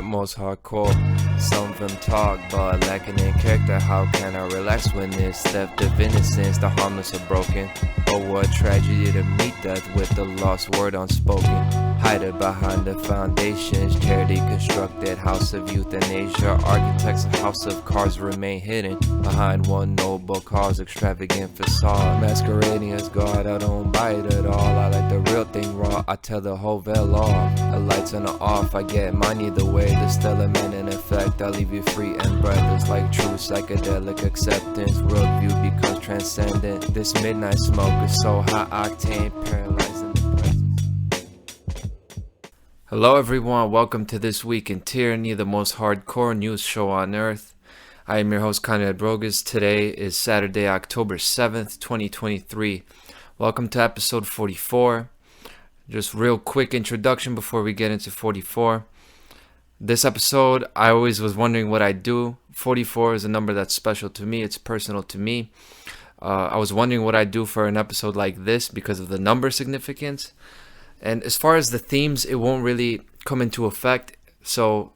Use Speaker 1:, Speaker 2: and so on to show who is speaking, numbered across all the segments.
Speaker 1: Most hardcore. Some of them talk, but lacking in character. How can I relax when it's theft of innocence? The harmless are broken. Oh, what tragedy to meet death with the lost word unspoken. Hide it behind the foundations. Charity constructed house of euthanasia. Architects of house of cards remain hidden behind one noble cause. Extravagant facade masquerading as God. I don't buy it at all. I like the real thing raw. I tell the whole veil off. The lights on or off. I get mine either way. The stellar man in effect. I'll leave you free and breathless like true psychedelic acceptance. Worldview becomes transcendent. This midnight smoke is so high octane, paralyzing the presence. Hello everyone, welcome to This Week in Tyranny, the most hardcore news show on earth. I am your host Conrad Brogus. Today is Saturday, October 7th, 2023. Welcome to episode 44. Just real quick introduction before we get into 44. This episode, I always was wondering what I'd do. 44 is a number that's special to me. It's personal to me. I was wondering what I'd do for an episode like this because of the number significance. And as far as the themes, it won't really come into effect. So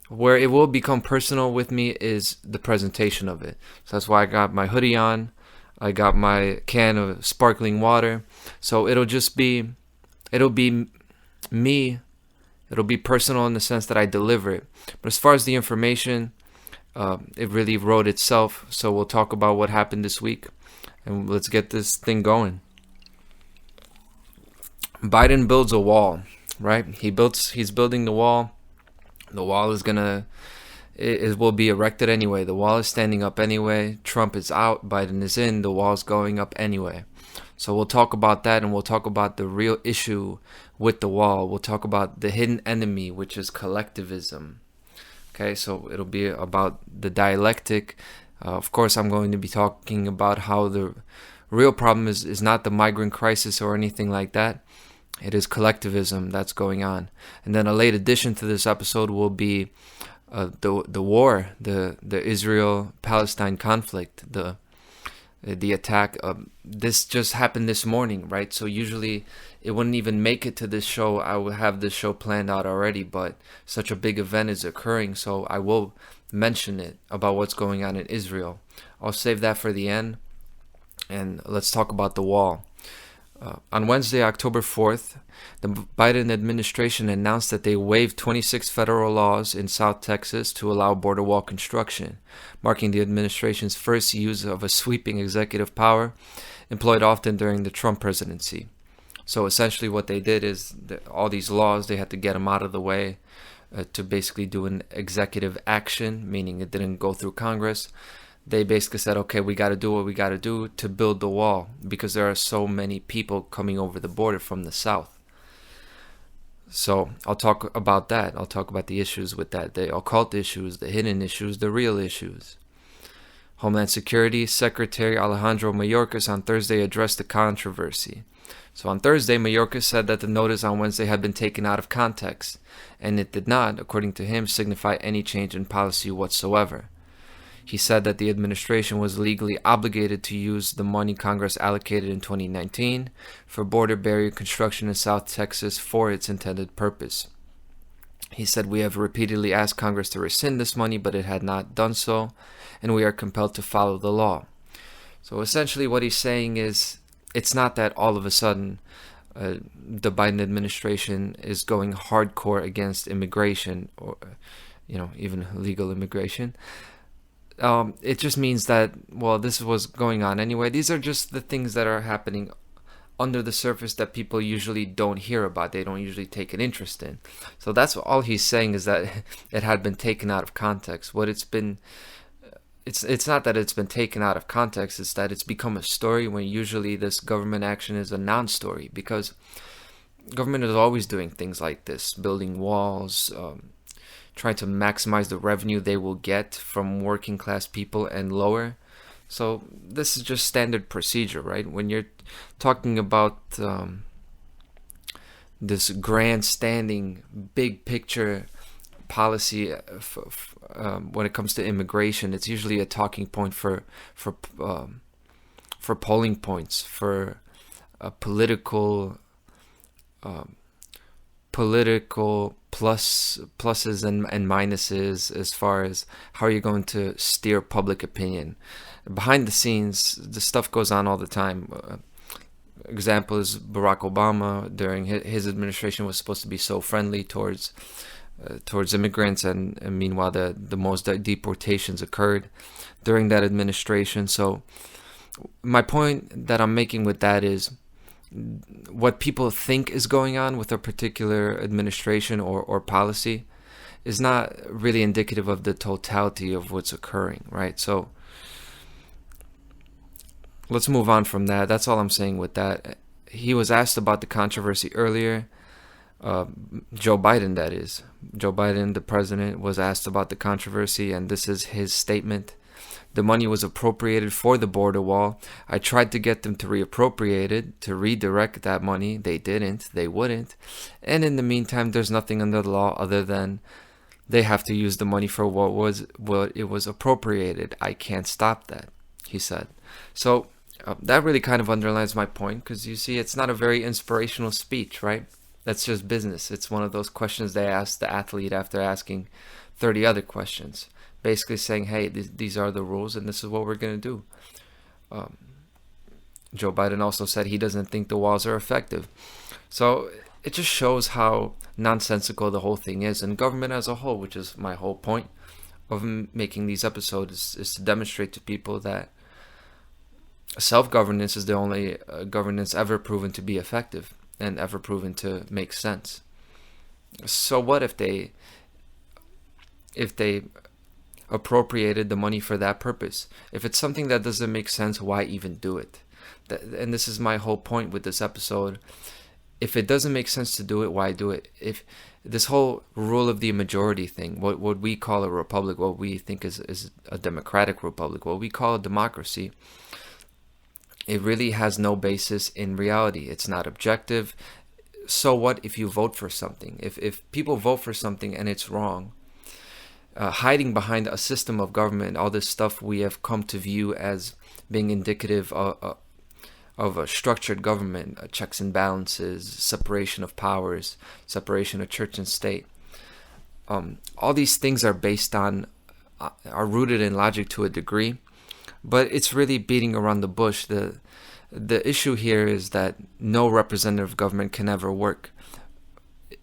Speaker 1: where it will become personal with me is the presentation of it. So that's why I got my hoodie on. I got my can of sparkling water. So it'll be me. It'll be personal in the sense that I deliver it. But as far as the information, it really wrote itself. So we'll talk about what happened this week. And let's get this thing going. Biden builds a wall, right? He's building the wall. The wall it will be erected anyway. The wall is standing up anyway. Trump is out. Biden is in. The wall's going up anyway. So we'll talk about that, and we'll talk about the real issue with the wall. We'll talk about the hidden enemy, which is collectivism. Okay, so it'll be about the dialectic. Of course, I'm going to be talking about how the real problem is not the migrant crisis or anything like that. It is collectivism that's going on. And then a late addition to this episode will be the war, the Israel-Palestine conflict, the attack. This just happened this morning, right? So usually it wouldn't even make it to this show. I would have this show planned out already, but such a big event is occurring, so I will mention it about what's going on in Israel. I'll save that for the end, and let's talk about the wall. On Wednesday, October 4th, the Biden administration announced that they waived 26 federal laws in South Texas to allow border wall construction, marking the administration's first use of a sweeping executive power employed often during the Trump presidency. So essentially what they did is all these laws, they had to get them out of the way to basically do an executive action, meaning it didn't go through Congress. They basically said, okay, we got to do what we got to do to build the wall because there are so many people coming over the border from the south. So I'll talk about that. I'll talk about the issues with that, the occult issues, the hidden issues, the real issues. Homeland Security Secretary Alejandro Mayorkas on Thursday addressed the controversy. So on Thursday, Mayorkas said that the notice on Wednesday had been taken out of context, and it did not, according to him, signify any change in policy whatsoever. He said that the administration was legally obligated to use the money Congress allocated in 2019 for border barrier construction in South Texas for its intended purpose. He said, "We have repeatedly asked Congress to rescind this money, but it had not done so, and we are compelled to follow the law." So essentially what he's saying is, it's not that all of a sudden the Biden administration is going hardcore against immigration or, even legal immigration. It just means that, well, this was going on anyway. These are just the things that are happening under the surface that people usually don't hear about. They don't usually take an interest in. So that's all he's saying, is that it had been taken out of context. It's not that it's been taken out of context. It's that it's become a story when usually this government action is a non-story, because government is always doing things like this, building walls, trying to maximize the revenue they will get from working class people and lower. So this is just standard procedure, right? When you're talking about this grandstanding, big picture policy when it comes to immigration, it's usually a talking point for polling points, for political pluses and minuses, as far as how you're going to steer public opinion. Behind the scenes, the stuff goes on all the time. Example is Barack Obama. During his administration was supposed to be so friendly towards immigrants, and meanwhile the most deportations occurred during that administration. So my point that I'm making with that is, what people think is going on with a particular administration or policy is not really indicative of the totality of what's occurring, right? So let's move on from that. That's all I'm saying with that. He was asked about the controversy earlier. Joe Biden, that is. Joe Biden, the president, was asked about the controversy, and this is his statement. The money was appropriated for the border wall. I tried to get them to reappropriate it, to redirect that money. They didn't. They wouldn't. And in the meantime, there's nothing under the law other than they have to use the money for what it was appropriated. I can't stop that, he said. So that really kind of underlines my point, because you see, it's not a very inspirational speech, right? That's just business. It's one of those questions they ask the athlete after asking 30 other questions, basically saying, hey, these are the rules and this is what we're going to do. Joe Biden also said he doesn't think the walls are effective. So it just shows how nonsensical the whole thing is. And government as a whole, which is my whole point of making these episodes, is to demonstrate to people that self-governance is the only governance ever proven to be effective and ever proven to make sense. So what if they appropriated the money for that purpose? If it's something that doesn't make sense, why even do it? And this is my whole point with this episode. If it doesn't make sense to do it, why do it? If this whole rule of the majority thing, what we call a republic, what we think is a democratic republic, what we call a democracy, it really has no basis in reality. It's not objective. So what if you vote for something? If people vote for something and it's wrong, hiding behind a system of government, all this stuff we have come to view as being indicative of a structured government, checks and balances, separation of powers, separation of church and state. All these things are are rooted in logic to a degree, but it's really beating around the bush. The issue here is that no representative government can ever work.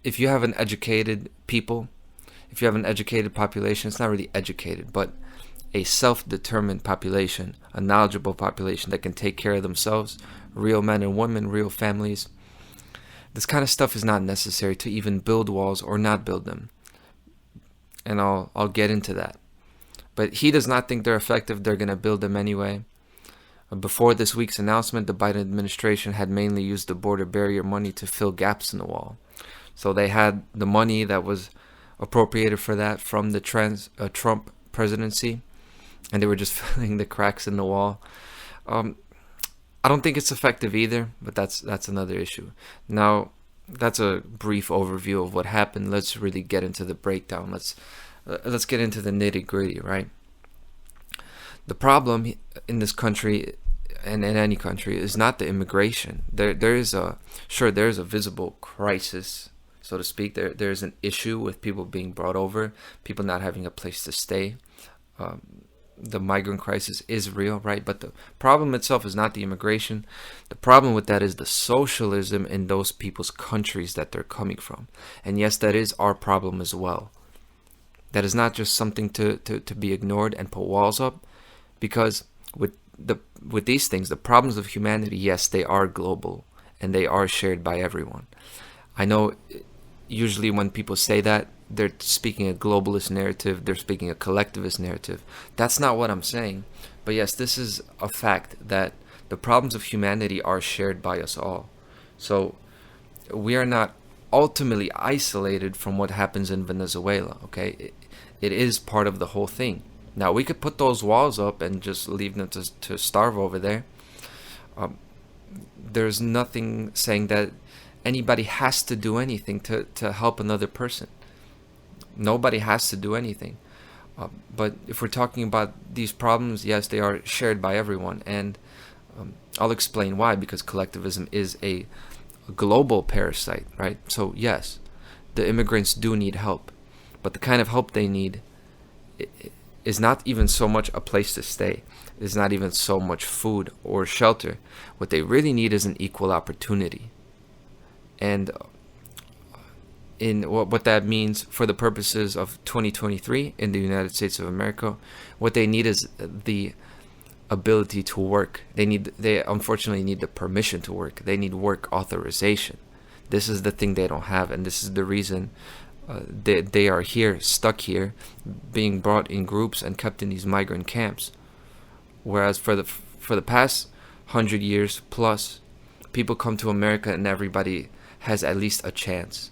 Speaker 1: If you have an educated people, if you have an educated population, it's not really educated, but a self-determined population, a knowledgeable population that can take care of themselves, real men and women, real families. This kind of stuff is not necessary to even build walls or not build them. And I'll get into that. But he does not think they're effective. They're going to build them anyway. Before this week's announcement, the Biden administration had mainly used the border barrier money to fill gaps in the wall. So they had the money that was appropriated for that from the Trump presidency, and they were just filling the cracks in the wall. I don't think it's effective either, but that's another issue. Now, that's a brief overview of what happened. Let's really get into the breakdown. Let's get into the nitty-gritty, right? The problem in this country and in any country is not the immigration. There is a visible crisis, so to speak. There's an issue with people being brought over, people not having a place to stay. The migrant crisis is real, right? But the problem itself is not the immigration. The problem with that is the socialism in those people's countries that they're coming from. And yes, that is our problem as well. That is not just something to be ignored and put walls up, because with these things, the problems of humanity, yes, they are global and they are shared by everyone. I know usually when people say that, they're speaking a globalist narrative, they're speaking a collectivist narrative. That's not what I'm saying. But yes, this is a fact that the problems of humanity are shared by us all. So we are not ultimately isolated from what happens in Venezuela, okay? It is part of the whole thing. Now we could put those walls up and just leave them to starve over there. Um, there's nothing saying that anybody has to do anything to help another person. Nobody has to do anything. But if we're talking about these problems, yes, they are shared by everyone. And I'll explain why, because collectivism is a global parasite, right? So yes, the immigrants do need help, but the kind of help they need is not even so much a place to stay. It's not even so much food or shelter. What they really need is an equal opportunity. And in what that means for the purposes of 2023 in the United States of America, what they need is the ability to work. They unfortunately need the permission to work. They need work authorization. This is the thing they don't have, and this is the reason they are here, stuck here, being brought in groups and kept in these migrant camps. Whereas for the past 100 years plus, people come to America and everybody has at least a chance.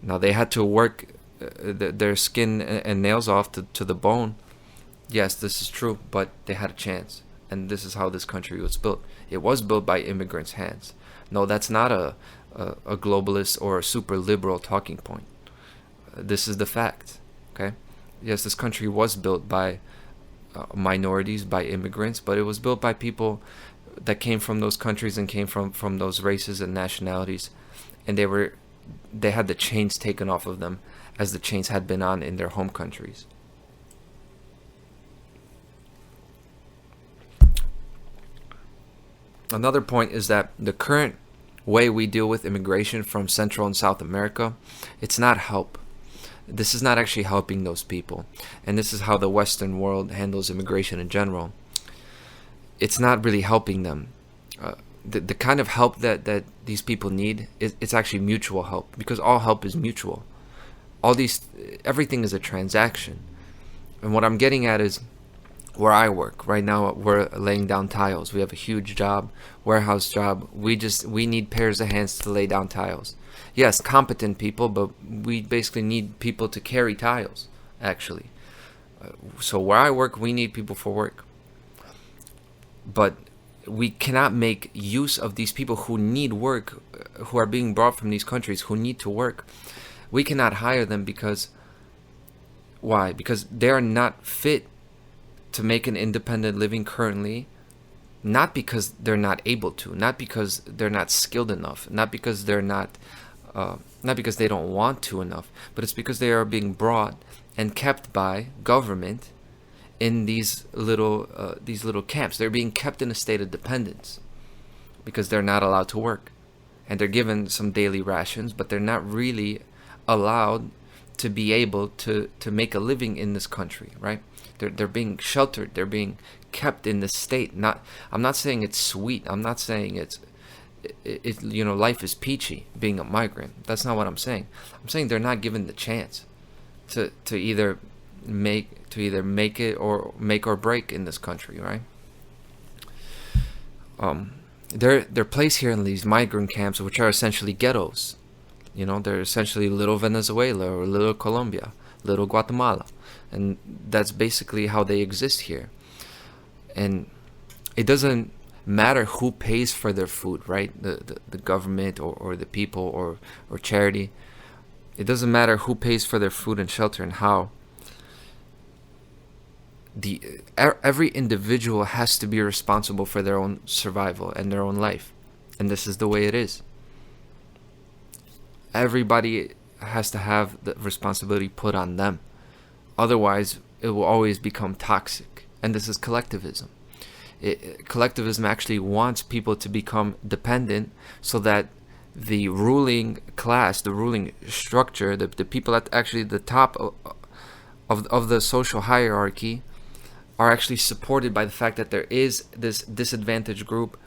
Speaker 1: Now they had to work their skin and nails off to the bone. Yes, this is true, but they had a chance. And this is how this country was built. It was built by immigrants' hands. No, that's not a globalist or a super liberal talking point. This is the fact. Okay? Yes, this country was built by minorities, by immigrants, but it was built by people that came from those countries and came from those races and nationalities. And they had the chains taken off of them as the chains had been on in their home countries. Another point is that the current way we deal with immigration from Central and South America, it's not help. This is not actually helping those people. And this is how the Western world handles immigration in general. It's not really helping them. The kind of help that these people need, it's actually mutual help, because all help is mutual. Everything is a transaction. And what I'm getting at is, where I work right now, we're laying down tiles. We have a huge job, warehouse job. We need pairs of hands to lay down tiles. Yes, competent people, but we basically need people to carry tiles, actually. So where I work, we need people for work. But we cannot make use of these people who need work, who are being brought from these countries, who need to work. We cannot hire them because, why? Because they are not fit to make an independent living currently, not because they're not able to, not because they're not skilled enough, not because not because they don't want to enough, but it's because they are being brought and kept by government in these little camps. They're being kept in a state of dependence because they're not allowed to work, and they're given some daily rations, but they're not really allowed to be able to make a living in this country, right? They're being sheltered. They're being kept in this state. I'm not saying it's sweet. I'm not saying it's life is peachy being a migrant. That's not what I'm saying. I'm saying they're not given the chance to either make it or make or break in this country, right? They're placed here in these migrant camps, which are essentially ghettos. They're essentially little Venezuela or little Colombia, little Guatemala. And that's basically how they exist here. And it doesn't matter who pays for their food, right? The government or the people or charity. It doesn't matter who pays for their food and shelter and how. Every individual has to be responsible for their own survival and their own life. And this is the way it is. Everybody has to have the responsibility put on them. Otherwise, it will always become toxic. And this is collectivism. Collectivism actually wants people to become dependent so that the ruling class, the ruling structure, the people at actually the top of the social hierarchy are actually supported by the fact that there is this disadvantaged group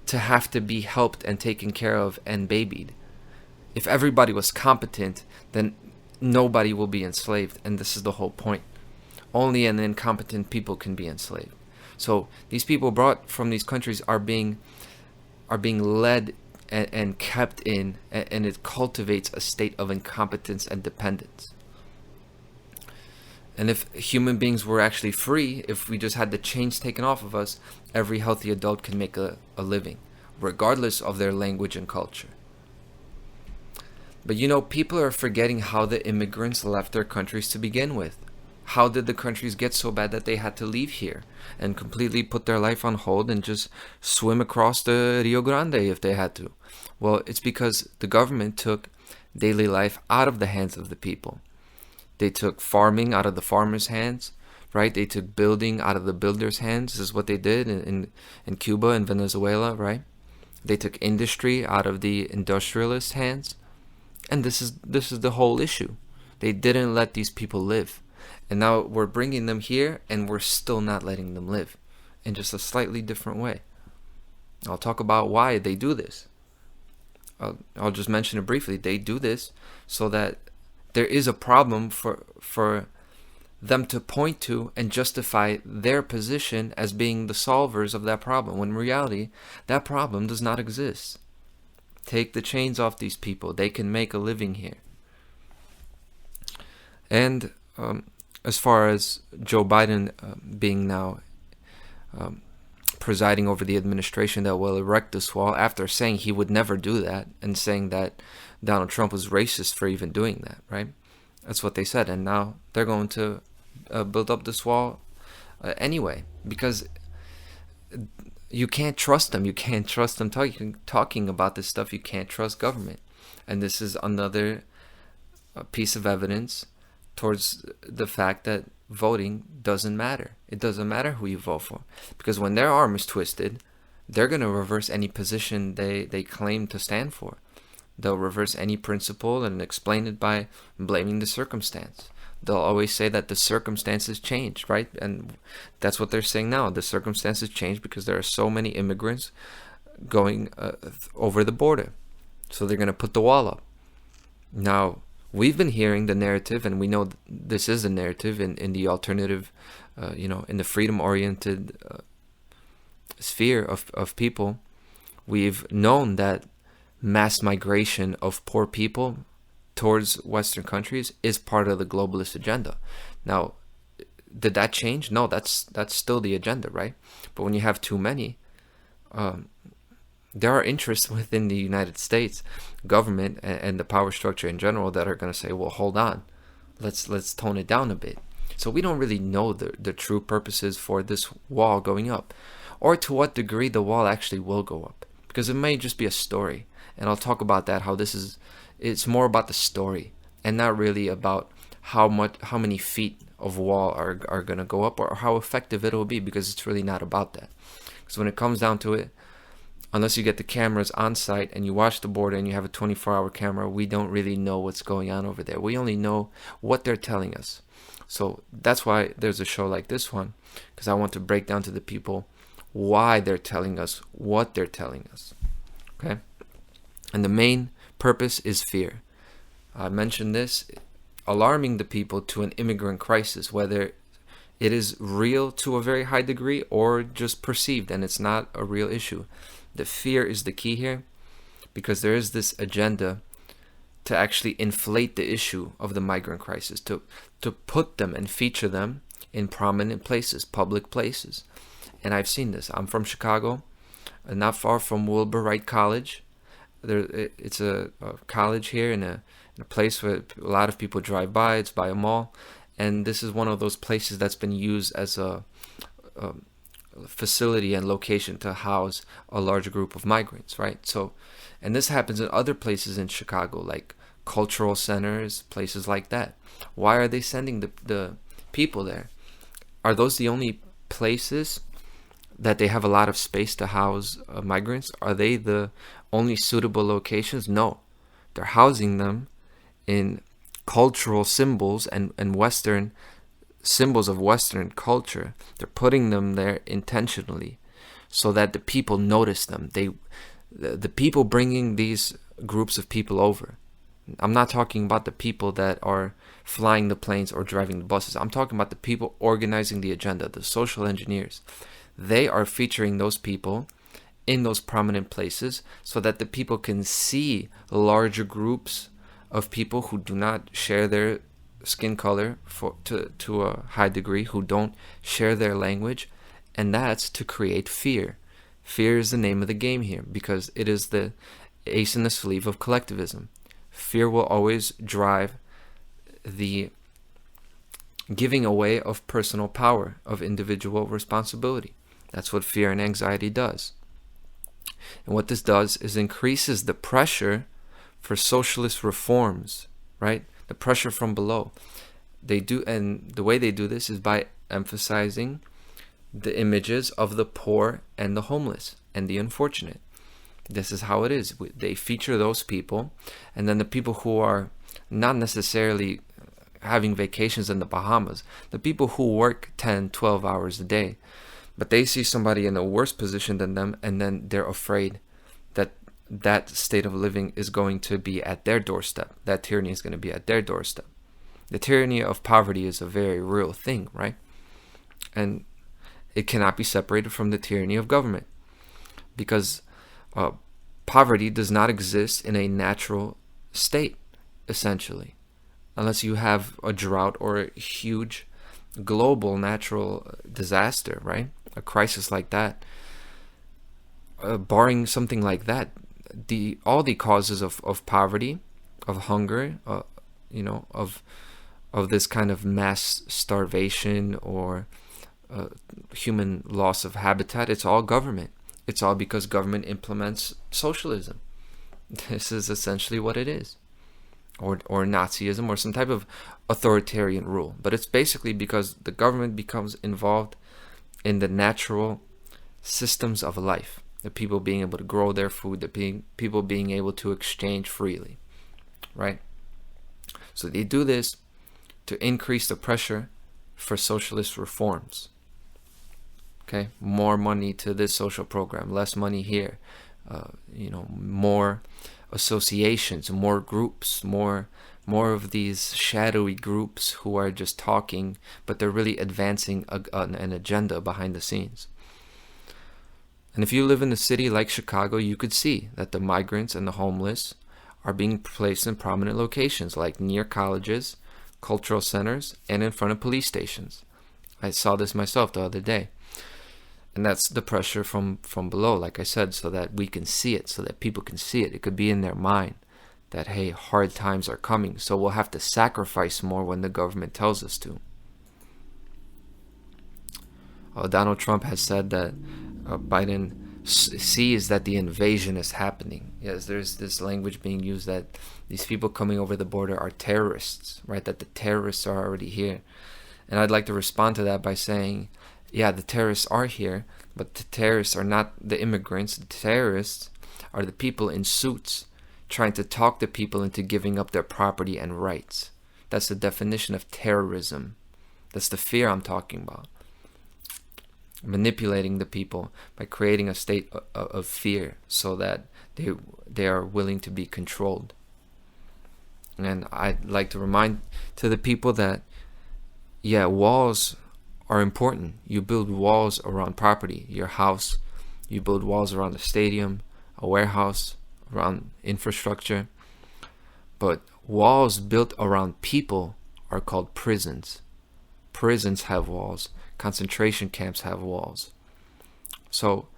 Speaker 1: to have to be helped and taken care of and babied. If everybody was competent, then nobody will be enslaved, and this is the whole point. Only an incompetent people can be enslaved. So these people brought from these countries are being led and kept in, and it cultivates a state of incompetence and dependence. And if human beings were actually free, if we just had the chains taken off of us, every healthy adult can make a living, regardless of their language and culture. But people are forgetting how the immigrants left their countries to begin with. How did the countries get so bad that they had to leave here and completely put their life on hold and just swim across the Rio Grande if they had to? Well, it's because the government took daily life out of the hands of the people. They took farming out of the farmers' hands, right? They took building out of the builders' hands. This is what they did in Cuba and Venezuela, right? They took industry out of the industrialists' hands. And this is the whole issue. They didn't let these people live. And now we're bringing them here and we're still not letting them live in just a slightly different way. I'll talk about why they do this. I'll just mention it briefly. They do this so that there is a problem for them to point to and justify their position as being the solvers of that problem, when in reality, that problem does not exist. Take the chains off these people. They can make a living here. And as far as Joe Biden being now presiding over the administration that will erect this wall, after saying he would never do that and saying that Donald Trump was racist for even doing that, right? That's what they said. And now they're going to build up this wall anyway, because you can't trust them. You can't trust them talking about this stuff. You can't trust government. And this is another piece of evidence towards the fact that voting doesn't matter. It doesn't matter who you vote for. Because when their arm is twisted, they're going to reverse any position they claim to stand for. They'll reverse any principle and explain it by blaming the circumstance. They'll always say that the circumstances changed, right? And that's what they're saying now. The circumstances changed because there are so many immigrants going over the border. So they're going to put the wall up. Now, we've been hearing the narrative, and we know this is the narrative in the alternative, in the freedom-oriented sphere of people. We've known that mass migration of poor people towards Western countries is part of the globalist agenda. Now, did that change? No, that's still the agenda, right? But when you have too many, there are interests within the United States government and the power structure in general that are going to say, well, hold on, let's tone it down a bit. So we don't really know the true purposes for this wall going up, or to what degree the wall actually will go up, because it may just be a story. And I'll talk about that, how it's more about the story and not really about how many feet of wall are going to go up or how effective it'll be, because it's really not about that. Because when it comes down to it, unless you get the cameras on site and you watch the border and you have a 24-hour camera, we don't really know what's going on over there. We only know what they're telling us. So that's why there's a show like this one, because I want to break down to the people why they're telling us what they're telling us. Okay? And the main purpose is fear. I mentioned this, alarming the people to an immigrant crisis, whether it is real to a very high degree or just perceived and it's not a real issue. The fear is the key here, because there is this agenda to actually inflate the issue of the migrant crisis, to put them and feature them in prominent places, public places. And I've seen this. I'm from Chicago, not far from Wilbur Wright College. It's a college here in a place where a lot of people drive by. It's by a mall, and this is one of those places that's been used as a facility and location to house a large group of migrants, right? So, and this happens in other places in Chicago, like cultural centers, places like that. Why are they sending the people there? Are those the only places that they have a lot of space to house migrants? Are they the only suitable locations? No. They're housing them in cultural symbols and Western symbols of Western culture. They're putting them there intentionally so that the people notice them. The people bringing these groups of people over. I'm not talking about the people that are flying the planes or driving the buses. I'm talking about the people organizing the agenda, the social engineers. They are featuring those people in those prominent places so that the people can see larger groups of people who do not share their skin color to a high degree, who don't share their language, and that's to create fear. Fear is the name of the game here, because it is the ace in the sleeve of collectivism. Fear will always drive the giving away of personal power, of individual responsibility. That's what fear and anxiety does. And what this does is increases the pressure for socialist reforms, right? The pressure from below. They do, and the way they do this is by emphasizing the images of the poor and the homeless and the unfortunate. This is how it is. They feature those people, and then the people who are not necessarily having vacations in the Bahamas, the people who work 10, 12 hours a day, but they see somebody in a worse position than them, and then they're afraid that that state of living is going to be at their doorstep. That tyranny is going to be at their doorstep. The tyranny of poverty is a very real thing, right? And it cannot be separated from the tyranny of government, because poverty does not exist in a natural state, essentially, unless you have a drought or a huge global natural disaster, right? A crisis like that. Barring something like that, all the causes of poverty, of hunger, of this kind of mass starvation or human loss of habitat, it's all government. It's all because government implements socialism. This is essentially what it is. Or Nazism, or some type of authoritarian rule. But it's basically because the government becomes involved in the natural systems of life. The people being able to grow their food, people being able to exchange freely, right? So they do this to increase the pressure for socialist reforms. Okay, more money to this social program, less money here. More associations, more groups, more of these shadowy groups who are just talking, but they're really advancing an agenda behind the scenes. And if you live in a city like Chicago, you could see that the migrants and the homeless are being placed in prominent locations, like near colleges, cultural centers, and in front of police stations. I saw this myself the other day. And that's the pressure from below, like I said, so that we can see it, so that people can see it. It could be in their mind that, hey, hard times are coming, so we'll have to sacrifice more when the government tells us to. Donald Trump has said that Biden sees that the invasion is happening. Yes, there's this language being used that these people coming over the border are terrorists, right? That the terrorists are already here. And I'd like to respond to that by saying, yeah, the terrorists are here, but the terrorists are not the immigrants. The terrorists are the people in suits trying to talk the people into giving up their property and rights. That's the definition of terrorism. That's the fear I'm talking about. Manipulating the people by creating a state of fear so that they are willing to be controlled. And I'd like to remind to the people that, yeah, walls are important. You build walls around property, your house. You build walls around a stadium, a warehouse, around infrastructure. But walls built around people are called prisons. Prisons have walls. Concentration camps have walls. So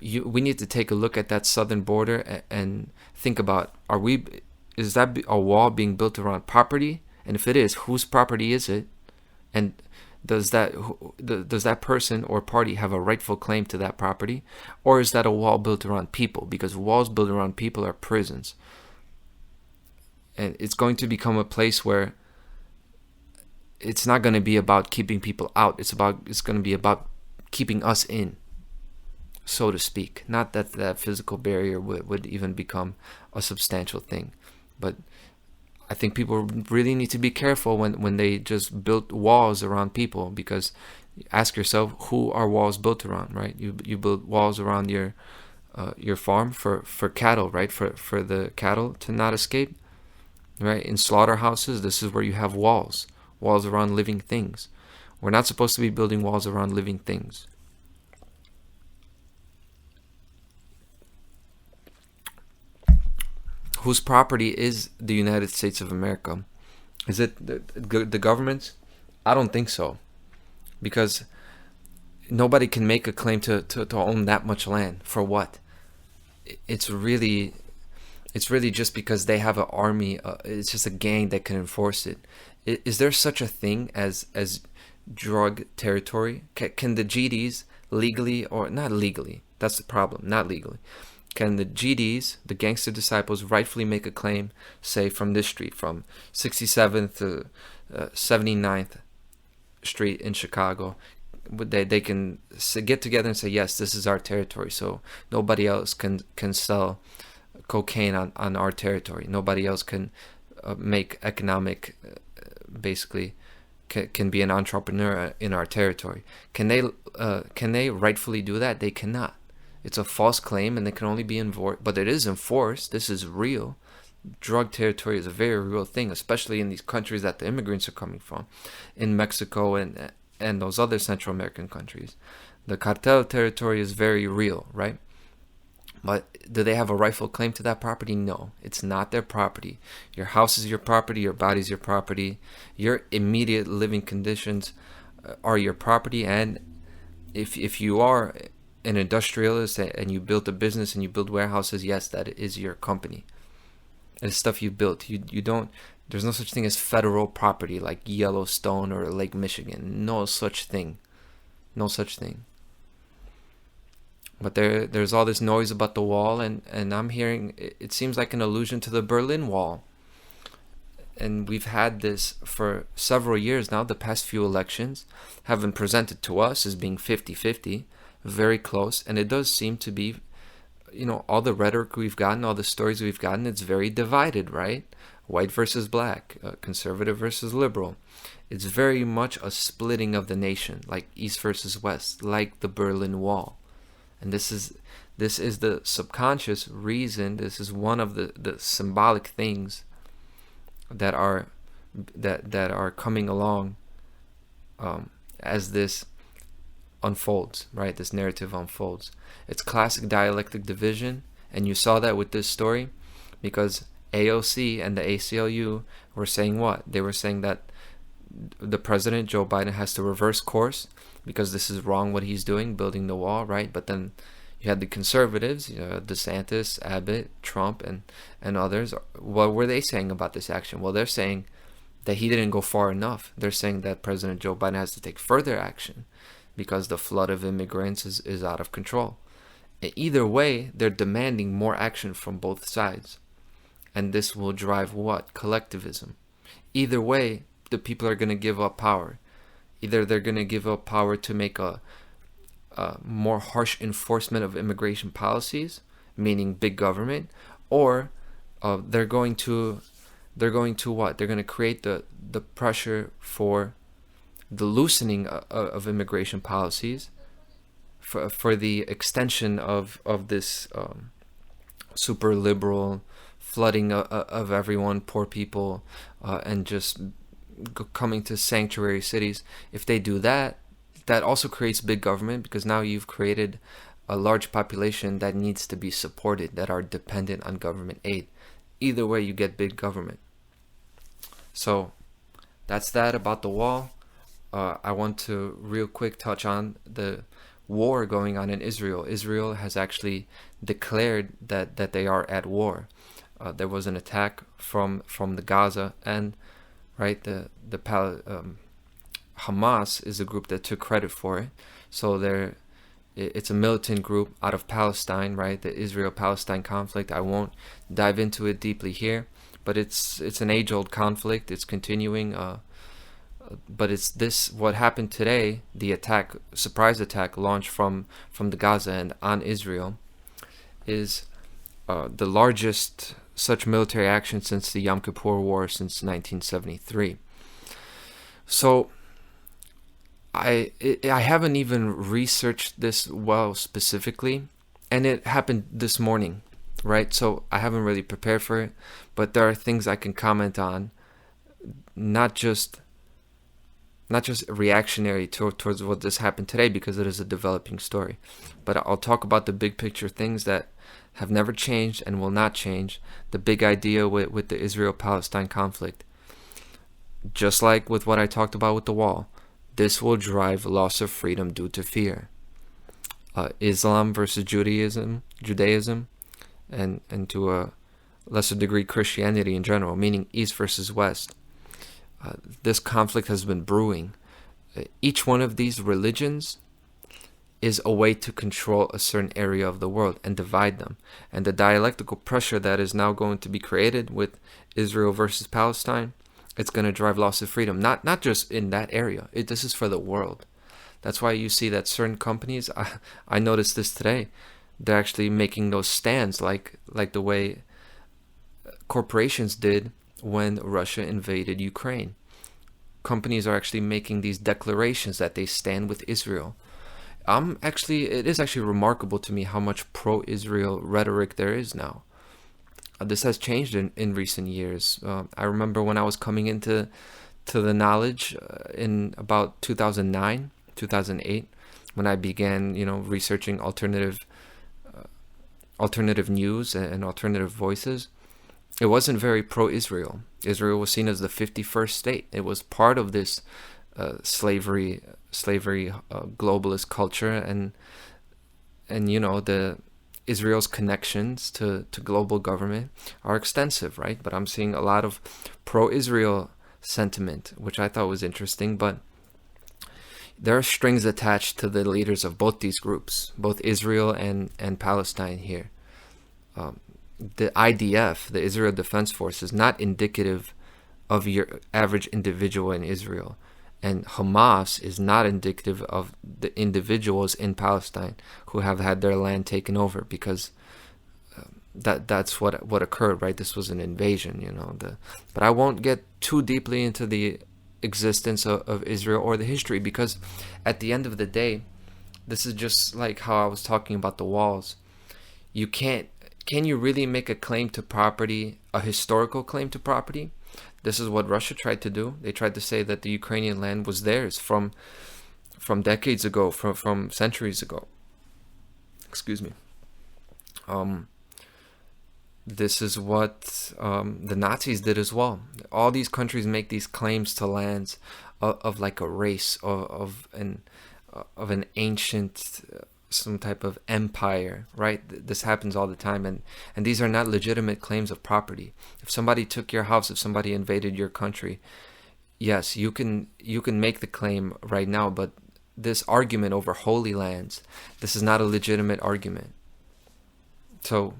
Speaker 1: we need to take a look at that southern border and think about, is that a wall being built around property? And if it is, whose property is it? And does that person or party have a rightful claim to that property? Or is that a wall built around people? Because walls built around people are prisons. And it's going to become a place where it's not going to be about keeping people out. It's going to be about keeping us in, so to speak. Not that that physical barrier would even become a substantial thing. But I think people really need to be careful when they just build walls around people, because ask yourself, who are walls built around, right? You build walls around your farm for cattle, right? For the cattle to not escape, right? In slaughterhouses, this is where you have walls around living things. We're not supposed to be building walls around living things. Whose property is the United States of America? Is it the government's? I don't think so, because nobody can make a claim to own that much land. For what? It's really just because they have an army. It's just a gang that can enforce it. Is there such a thing as drug territory? Can the GDs legally, or not legally? That's the problem. Not legally. Can the GDs, the gangster disciples, rightfully make a claim, say from this street, from 67th to 79th Street in Chicago? They can get together and say, yes, this is our territory, so nobody else can sell cocaine on our territory. Nobody else can make economic, basically, can be an entrepreneur in our territory. Can they rightfully do that? They cannot. It's a false claim, and it can only be enforced, but it is enforced. This is real. Drug territory is a very real thing, especially in these countries that the immigrants are coming from, in Mexico and those other Central American countries. The cartel territory is very real, right? But do they have a rightful claim to that property? No, it's not their property. Your house is your property, your body is your property, your immediate living conditions are your property. And if you are an industrialist and you build a business and you build warehouses, yes, that is your company. It's stuff you built. You don't. There's no such thing as federal property like Yellowstone or Lake Michigan. No such thing. No such thing. But there's all this noise about the wall, and I'm hearing it seems like an allusion to the Berlin Wall. And we've had this for several years now. The past few elections have been presented to us as being 50-50, very close. And it does seem to be, all the rhetoric we've gotten, all the stories we've gotten, it's very divided, right? White versus black, conservative versus liberal. It's very much a splitting of the nation, like East versus West, like the Berlin Wall. And this is the subconscious reason. This is one of the symbolic things that are coming along as this unfolds, right? This narrative unfolds. It's classic dialectic division, and you saw that with this story, because AOC and the ACLU were saying what? They were saying that the president, Joe Biden, has to reverse course because this is wrong what he's doing, building the wall, right? But then you had the conservatives, DeSantis, Abbott, Trump, and others. What were they saying about this action? Well, they're saying that he didn't go far enough. They're saying that President Joe Biden has to take further action because the flood of immigrants is out of control. Either way, they're demanding more action from both sides. And this will drive what? Collectivism. Either way, the people are going to give up power. Either they're going to give up power to make a more harsh enforcement of immigration policies, meaning big government, or they're going to what? They're going to create the pressure for the loosening of immigration policies, for the extension of this super liberal flooding of everyone, poor people, and just coming to sanctuary cities. If they do that, that also creates big government, because now you've created a large population that needs to be supported, that are dependent on government aid. Either way, you get big government. So that's that about the wall. I want to real quick touch on the war going on in Israel. Israel has actually declared that they are at war. There was an attack from the Gaza, and right, Hamas is a group that took credit for it. So it's a militant group out of Palestine, right? The Israel-Palestine conflict. I won't dive into it deeply here, but it's an age-old conflict. It's continuing. But it's this, what happened today, the attack, surprise attack launched from the Gaza and on Israel, is the largest such military action since the Yom Kippur War, since 1973. So I haven't even researched this well specifically, and it happened this morning, right? So I haven't really prepared for it, but there are things I can comment on, not just reactionary towards what just happened today, because it is a developing story. But I'll talk about the big picture things that have never changed and will not change, the big idea with the Israel-Palestine conflict. Just like with what I talked about with the wall, this will drive loss of freedom due to fear. Islam versus Judaism, and to a lesser degree Christianity in general, meaning East versus West. This conflict has been brewing. Each one of these religions is a way to control a certain area of the world and divide them. And the dialectical pressure that is now going to be created with Israel versus Palestine, it's going to drive loss of freedom, not just in that area. This is for the world. That's why you see that certain companies, I noticed this today, they're actually making those stands like the way corporations did when Russia invaded Ukraine. Companies are actually making these declarations that they stand with Israel. It is actually remarkable to me how much pro-Israel rhetoric there is now. This has changed in recent years. I remember when I was coming into the knowledge in about 2009, 2008, when I began, researching alternative news and alternative voices. It wasn't very pro-Israel. Israel was seen as the 51st state. It was part of this slavery globalist culture, and the Israel's connections to global government are extensive, right? But I'm seeing a lot of pro-Israel sentiment, which I thought was interesting. But there are strings attached to the leaders of both these groups, both Israel and Palestine here. The IDF, the Israel Defense Force, is not indicative of your average individual in Israel. And Hamas is not indicative of the individuals in Palestine who have had their land taken over, because that's what occurred, right? This was an invasion, But I won't get too deeply into the existence of Israel or the history, because at the end of the day, this is just like how I was talking about the walls. Can you really make a claim to property, a historical claim to property? This is what Russia tried to do. They tried to say that the Ukrainian land was theirs from decades ago, from centuries ago. Excuse me. This is what the Nazis did as well. All these countries make these claims to lands of like a race, of an ancient some type of empire, right? This happens all the time, and these are not legitimate claims of property. If somebody took your house, if somebody invaded your country, yes, you can make the claim right now, but this argument over holy lands, this is not a legitimate argument. So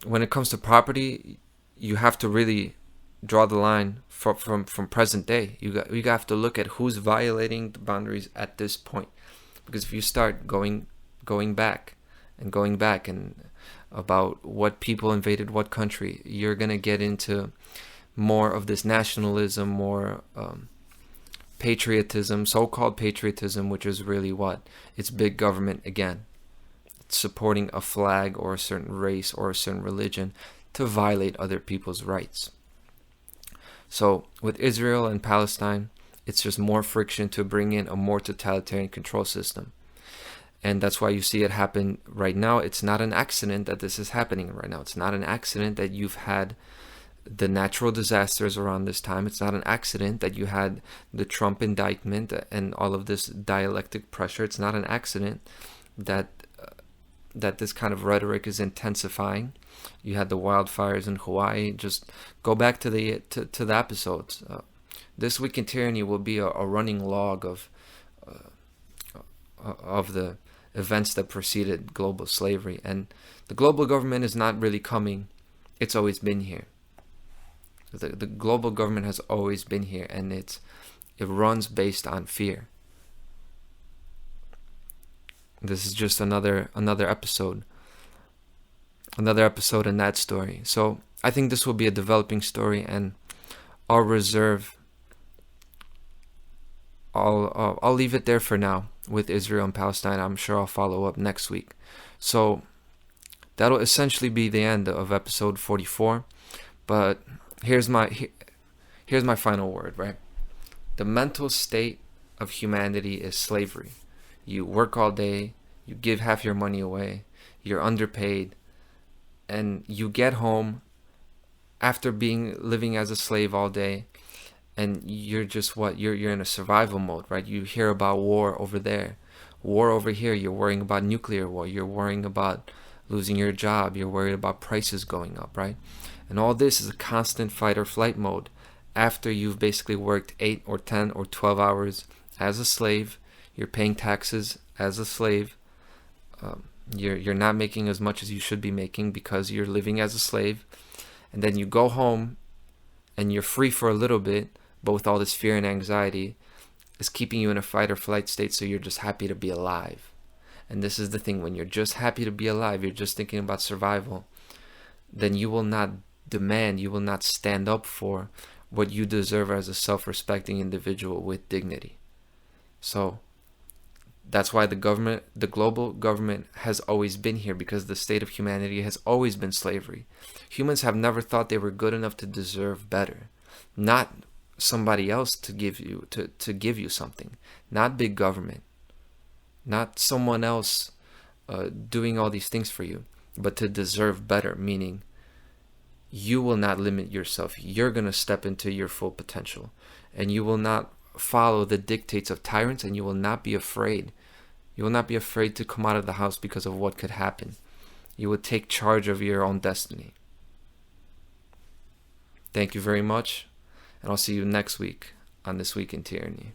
Speaker 1: when it comes to property, you have to really draw the line from present day. You have to look at who's violating the boundaries at this point. Because if you start going back and about what people invaded what country, you're going to get into more of this nationalism, more patriotism, so-called patriotism, which is really what? It's big government again. It's supporting a flag or a certain race or a certain religion to violate other people's rights. So with Israel and Palestine, it's just more friction to bring in a more totalitarian control system. And that's why you see it happen right now. It's not an accident that this is happening right now. It's not an accident that you've had the natural disasters around this time. It's not an accident that you had the Trump indictment and all of this dialectic pressure. It's not an accident that this kind of rhetoric is intensifying. You had the wildfires in Hawaii. Just go back to the episodes. This Week in Tyranny will be a running log of the events that preceded global slavery. And the global government is not really coming. It's always been here. The global government has always been here, and it runs based on fear. This is just another episode. Another episode in that story. So I think this will be a developing story, and I'll leave it there for now with Israel and Palestine. I'm sure I'll follow up next week. So that'll essentially be the end of episode 44. But here's my final word, right? The mental state of humanity is slavery. You work all day, you give half your money away, you're underpaid, and you get home after being living as a slave all day, and you're just you're in a survival mode, right? You hear about war over there, war over here, you're worrying about nuclear war, you're worrying about losing your job, you're worried about prices going up, right? And all this is a constant fight or flight mode after you've basically worked 8 or 10 or 12 hours as a slave. You're paying taxes as a slave. You're not making as much as you should be making because you're living as a slave. And then you go home and you're free for a little bit, but with all this fear and anxiety is keeping you in a fight or flight state, so you're just happy to be alive. And this is the thing, when you're just happy to be alive, you're just thinking about survival, then you will not demand, you will not stand up for what you deserve as a self-respecting individual with dignity. So that's why the government, the global government, has always been here, because the state of humanity has always been slavery. Humans have never thought they were good enough to deserve better. Not somebody else to give you give you something. Not big government. Not someone else doing all these things for you, but to deserve better, meaning you will not limit yourself. You're going to step into your full potential, and you will not follow the dictates of tyrants, and you will not be afraid. You will not be afraid to come out of the house because of what could happen. You will take charge of your own destiny. Thank you very much, and I'll see you next week on This Week in Tyranny.